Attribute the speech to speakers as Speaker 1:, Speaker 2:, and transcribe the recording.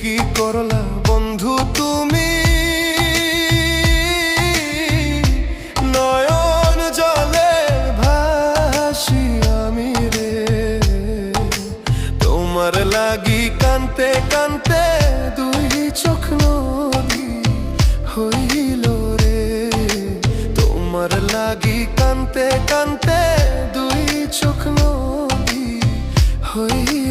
Speaker 1: কি করলা বন্ধু তুমি, নয়ন জলে ভাসি আমি রে। তোমার লাগি কানতে কানতে দুই চোখ নদী হইল রে। তোমার লাগি কানতে কানতে দুই চোখ নদী হইল।